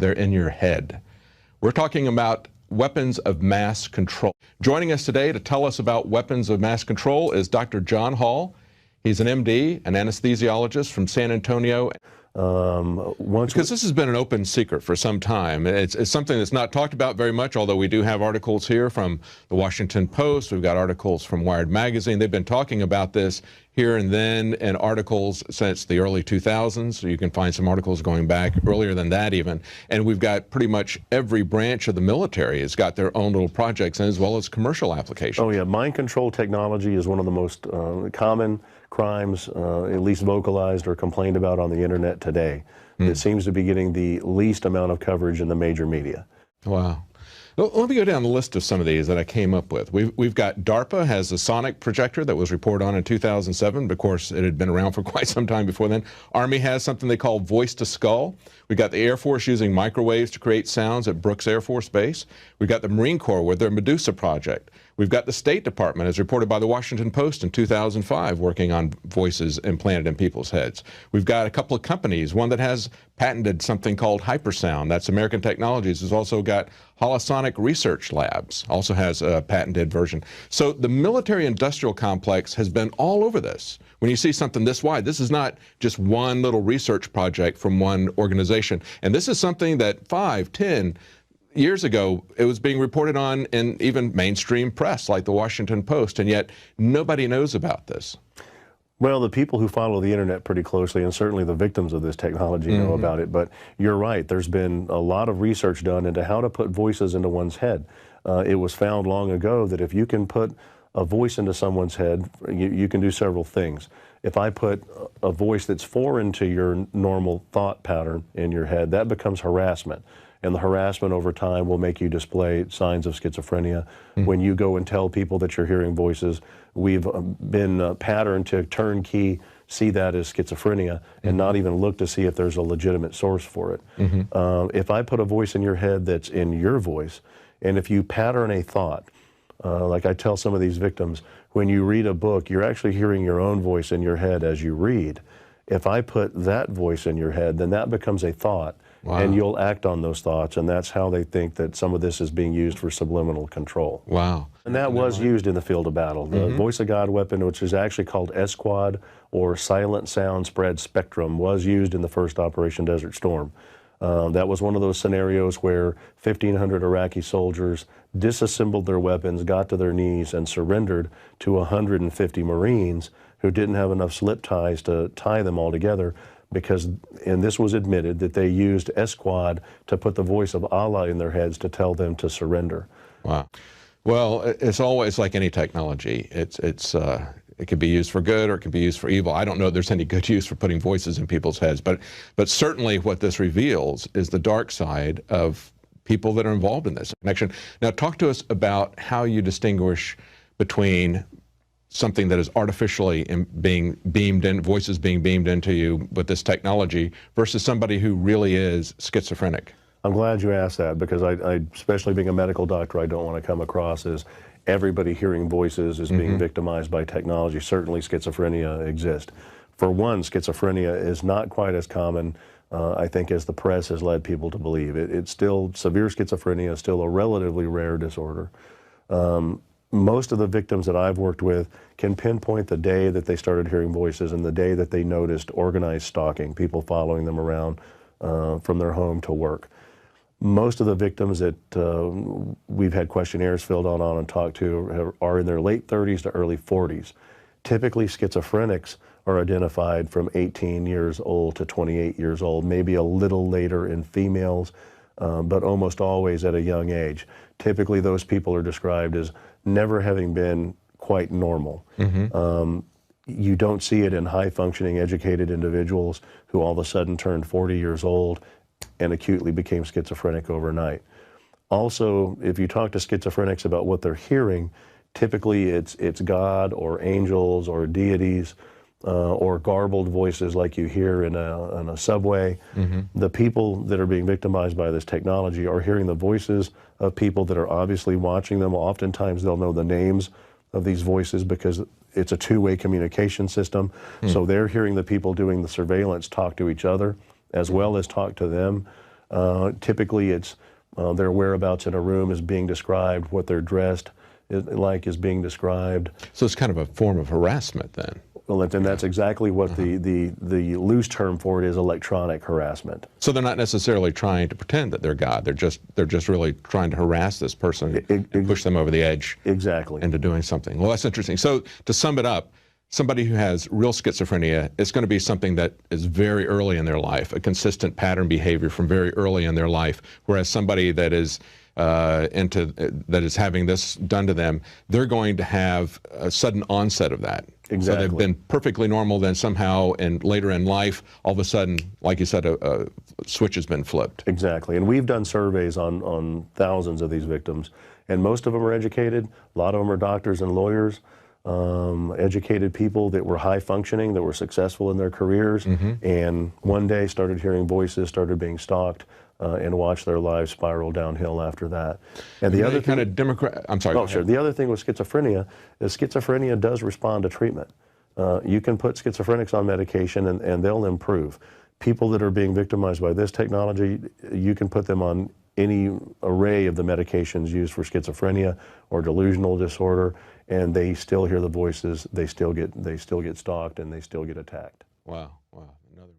they're in your head. We're talking about weapons of mass control. Joining us today to tell us about weapons of mass control is Dr. John Hall. He's an MD, an anesthesiologist from San Antonio. Because this has been an open secret for some time. It's something that's not talked about very much, although we do have articles here from the Washington Post. We've got articles from Wired Magazine. They've been talking about this here and then in articles since the early 2000s. So you can find some articles going back earlier than that even. And we've got pretty much every branch of the military has got their own little projects, as well as commercial applications. Oh yeah, mind control technology is one of the most common crimes, at least vocalized or complained about on the internet today. It seems to be getting the least amount of coverage in the major media. Wow. Well, let me go down the list of some of these that I came up with. We've got DARPA has a sonic projector that was reported on in 2007. Of course, it had been around for quite some time before then. Army has something they call voice to skull. We've got the Air Force using microwaves to create sounds at Brooks Air Force Base. We've got the Marine Corps with their Medusa project. We've got the State Department, as reported by the Washington Post in 2005, working on voices implanted in people's heads. We've got a couple of companies, one that has patented something called hypersound. That's American Technologies. Has also got Holosonic Research Labs, also has a patented version. So the military-industrial complex has been all over this. When you see something this wide, this is not just one little research project from one organization. And this is something that 5, 10 years ago, it was being reported on in even mainstream press like the Washington Post, and yet nobody knows about this. Well, the people who follow the internet pretty closely, and certainly the victims of this technology, know about it. But you're right, there's been a lot of research done into how to put voices into one's head. It was found long ago that if you can put a voice into someone's head, you can do several things. If I put a voice that's foreign to your normal thought pattern in your head, that becomes harassment. And the harassment over time will make you display signs of schizophrenia. When you go and tell people that you're hearing voices, we've been patterned to turnkey see that as schizophrenia and not even look to see if there's a legitimate source for it. If I put a voice in your head that's in your voice, and if you pattern a thought, like I tell some of these victims, when you read a book, you're actually hearing your own voice in your head as you read. If I put that voice in your head, then that becomes a thought. Wow. And you'll act on those thoughts, and that's how they think that some of this is being used for subliminal control. Wow. And that was used in the field of battle. The Voice of God weapon, which is actually called SQUAD, or Silent Sound Spread Spectrum, was used in the first Operation Desert Storm. That was one of those scenarios where 1,500 Iraqi soldiers disassembled their weapons, got to their knees, and surrendered to 150 Marines who didn't have enough slip ties to tie them all together, because, and this was admitted, that they used SQUAD to put the voice of Allah in their heads to tell them to surrender. Wow. Well, it's always like any technology. It can be used for good or it can be used for evil. I don't know if there's any good use for putting voices in people's heads, but certainly what this reveals is the dark side of people that are involved in this connection. Now, talk to us about how you distinguish between something that is artificially being beamed in, voices being beamed into you with this technology, versus somebody who really is schizophrenic. I'm glad you asked that, because I especially being a medical doctor, I don't want to come across as everybody hearing voices is being victimized by technology. Certainly schizophrenia exists. For one, schizophrenia is not quite as common, I think, as the press has led people to believe. It's still, severe schizophrenia is still a relatively rare disorder. Most of the victims that I've worked with can pinpoint the day that they started hearing voices and the day that they noticed organized stalking, people following them around from their home to work. Most of the victims that we've had questionnaires filled out on and talked to are in their late 30s to early 40s. Typically, schizophrenics are identified from 18 years old to 28 years old, maybe a little later in females, but almost always at a young age. Typically, those people are described as never having been quite normal. You don't see it in high-functioning, educated individuals who all of a sudden turned 40 years old and acutely became schizophrenic overnight. Also, if you talk to schizophrenics about what they're hearing, typically it's God or angels or deities or garbled voices like you hear in a subway. The people that are being victimized by this technology are hearing the voices of people that are obviously watching them. Oftentimes they'll know the names of these voices because it's a two-way communication system. So they're hearing the people doing the surveillance talk to each other as well as talk to them. Typically, it's their whereabouts in a room is being described, what they're dressed like is being described. So it's kind of a form of harassment then. Well, and that's exactly what the loose term for it is: electronic harassment. So they're not necessarily trying to pretend that they're God. They're just really trying to harass this person and push them over the edge. Exactly. Into doing something. Well, that's interesting. So to sum it up, somebody who has real schizophrenia, it's going to be something that is very early in their life, a consistent pattern behavior from very early in their life. Whereas somebody that is that is having this done to them, they're going to have a sudden onset of that. Exactly. So they've been perfectly normal, then somehow, and later in life, all of a sudden, like you said, a switch has been flipped. Exactly. And we've done surveys on thousands of these victims, and most of them are educated. A lot of them are doctors and lawyers, educated people that were high functioning, that were successful in their careers, and one day started hearing voices, started being stalked, and watched their lives spiral downhill after that. And the other kind of Democrat. I'm sorry. Oh, sure. The other thing with schizophrenia is schizophrenia does respond to treatment. You can put schizophrenics on medication and they'll improve. People that are being victimized by this technology, you can put them on any array of the medications used for schizophrenia or delusional disorder, and they still hear the voices, they still get stalked, and they still get attacked. Wow. Wow. Another